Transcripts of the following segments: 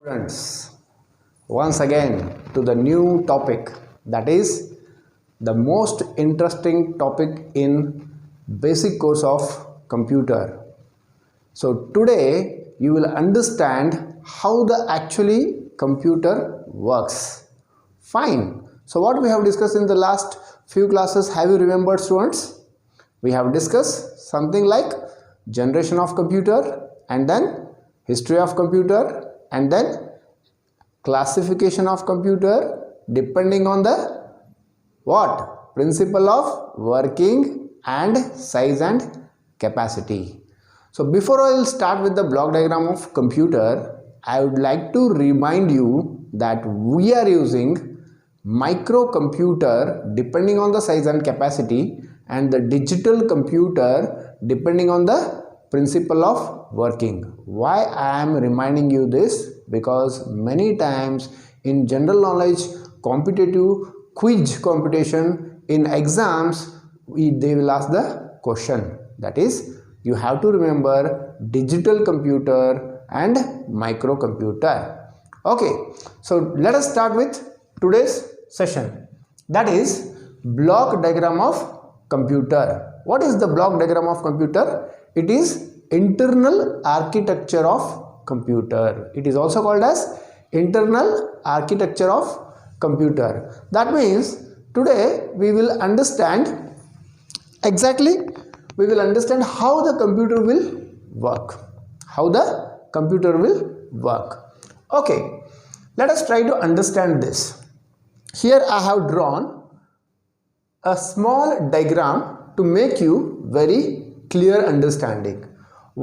Students, once again to the new topic, that is the most interesting topic in basic course of computer. So today you will understand how the actually computer works. Fine. So what we have discussed in the last few classes, have you remembered, students? We have discussed something like generation of computer, and then history of computer, and then classification of computer depending on the what? Principle of working and size and capacity. So before I will start with the block diagram of computer, I would like to remind you that we are using microcomputer depending on the size and capacity, and the digital computer depending on the principle of working. Why I am reminding you this? Because many times in general knowledge competitive quiz competition in exams they will ask the question, that is you have to remember digital computer and microcomputer. Okay, so let us start with today's session, that is block diagram of computer. What is the block diagram of computer? It is internal architecture of computer. It is also called as internal architecture of computer. That means today we will understand exactly, we will understand how the computer will work. How the computer will work. Okay, let us try to understand this. Here I have drawn a small diagram to make you very clear understanding.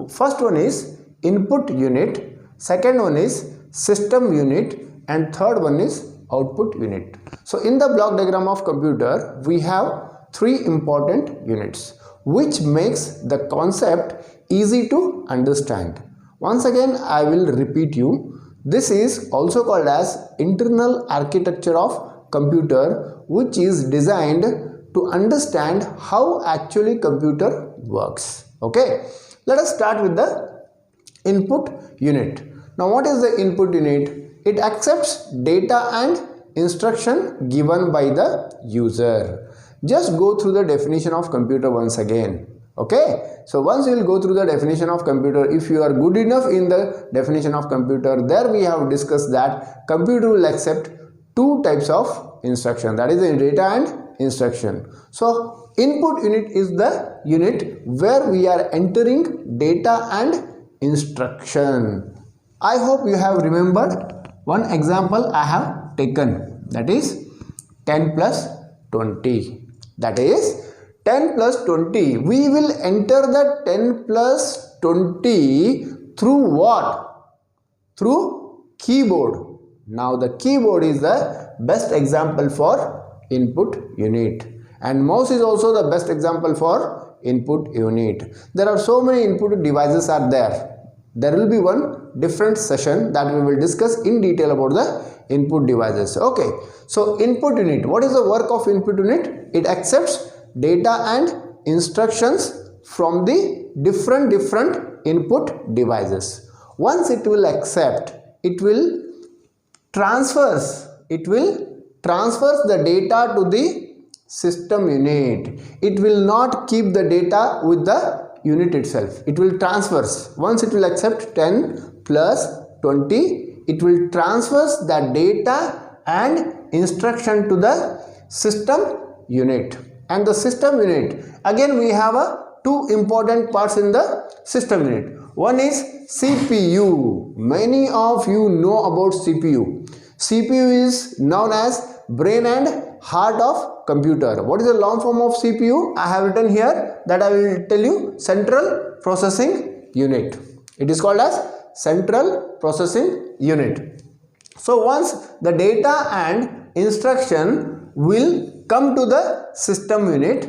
First one is input unit, second one is system unit, and third one is output unit. So in the block diagram of computer we have three important units, which makes the concept easy to understand. Once again I will repeat you, this is also called as internal architecture of computer, which is designed to understand how actually computer works. Okay, let us start with the input unit. Now what is the input unit? It accepts data and instruction given by the user. Just go through the definition of computer once again. Okay, so once you will go through the definition of computer, if you are good enough in the definition of computer, there we have discussed that computer will accept two types of instruction, that is the data and instruction. So input unit is the unit where we are entering data and instruction. I hope you have remembered one example I have taken, that is 10 plus 20. That is 10 plus 20. We will enter the 10 plus 20 through what? Through keyboard. Now the keyboard is the best example for input unit, and mouse is also the best example for input unit. There are so many input devices are there. There will be one different session that we will discuss in detail about the input devices. Okay, so input unit, what is the work of input unit? It accepts data and instructions from the different input devices. Once it will accept, it will transfers the data to the system unit. It will not keep the data with the unit itself. It will transfers. Once it will accept 10 plus 20, it will transfers the data and instruction to the system unit. And the system unit, again we have two important parts in the system unit. One is CPU. Many of you know about CPU. CPU is known as brain and heart of computer. What is the long form of CPU? I have written here, that I will tell you, central processing unit. It is called as central processing unit. So once the data and instruction will come to the system unit,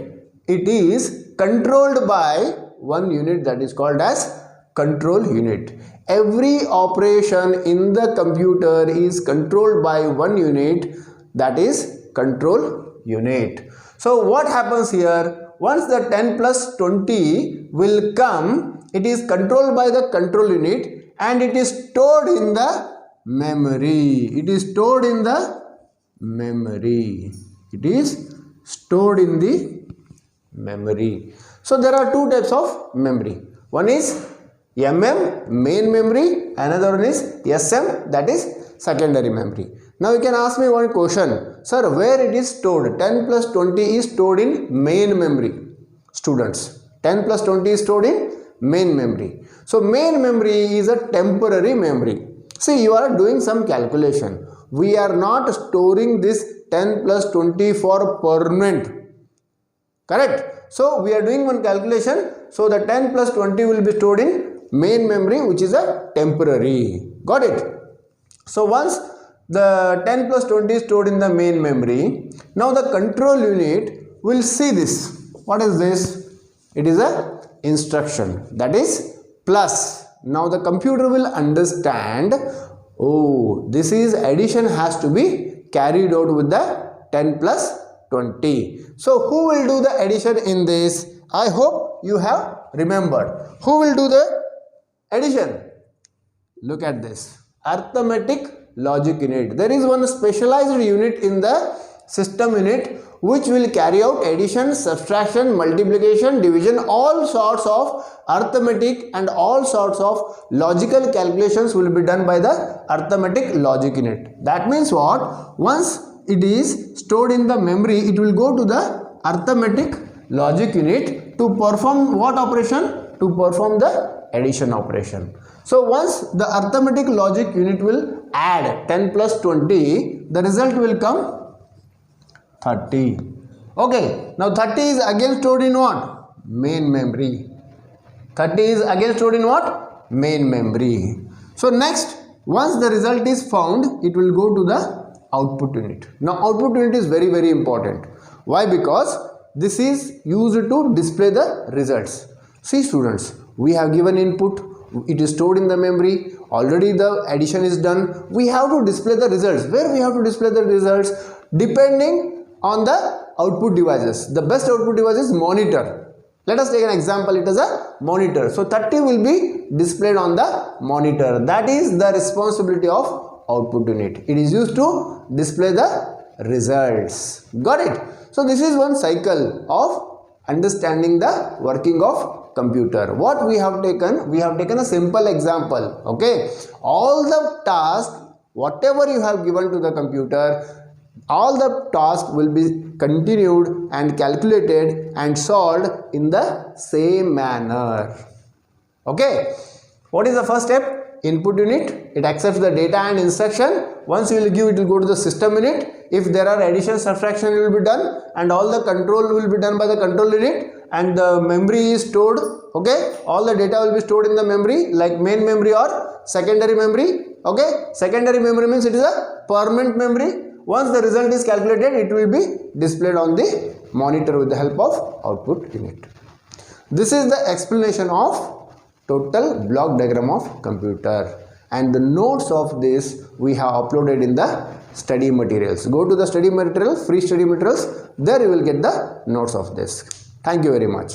it is controlled by one unit, that is called as control unit. Every operation in the computer is controlled by one unit, that is control unit. So what happens here? Once the 10 plus 20 will come, it is controlled by the control unit and it is stored in the memory. It is stored in the memory. It is stored in the memory. So there are two types of memory. One is main memory, another one is SM, that is secondary memory. Now you can ask me one question, sir, where it is stored? 10 plus 20 is stored in main memory. Students, 10 plus 20 is stored in main memory. So main memory is a temporary memory. See, you are doing some calculation. We are not storing this 10 plus 20 for permanent. Correct? So we are doing one calculation. So the 10 plus 20 will be stored in main memory, which is a temporary. Got it? So once the 10 plus 20 is stored in the main memory, now the control unit will see this. What is this? It is a instruction, that is plus. Now the computer will understand, oh, this is addition has to be carried out with the 10 plus 20. So who will do the addition in this? I hope you have remembered. Who will do the addition? Look at this. Arithmetic logic unit. There is one specialized unit in the system unit which will carry out addition, subtraction, multiplication, division, all sorts of arithmetic and all sorts of logical calculations will be done by the arithmetic logic unit. That means what? Once it is stored in the memory, it will go to the arithmetic logic unit to perform what operation? To perform the addition operation. So once the arithmetic logic unit will add 10 plus 20, the result will come 30. Okay, now 30 is again stored in what? Main memory. 30 is again stored in what? Main memory. So next, once the result is found, it will go to the output unit. Now output unit is very, very important. Why? Because this is used to display the results. See students, we have given input, it is stored in the memory, already the addition is done. We have to display the results. Where we have to display the results? Depending on the output devices. The best output device is monitor. Let us take an example. It is a monitor. So 30 will be displayed on the monitor. That is the responsibility of output unit. It is used to display the results. Got it? So this is one cycle of understanding the working of computer. What we have taken? We have taken a simple example. Okay. All the tasks, whatever you have given to the computer, all the tasks will be continued and calculated and solved in the same manner. Okay. What is the first step? Input unit. It accepts the data and instruction. Once you will give, it will go to the system unit. If there are addition, subtraction, it will be done, and all the control will be done by the control unit, and the memory is stored. Okay. All the data will be stored in the memory, like main memory or secondary memory. Okay. Secondary memory means it is a permanent memory. Once the result is calculated, it will be displayed on the monitor with the help of output unit. This is the explanation of total block diagram of computer, and the notes of this we have uploaded in the study materials. Go to the study material, free study materials, there you will get the notes of this. Thank you very much.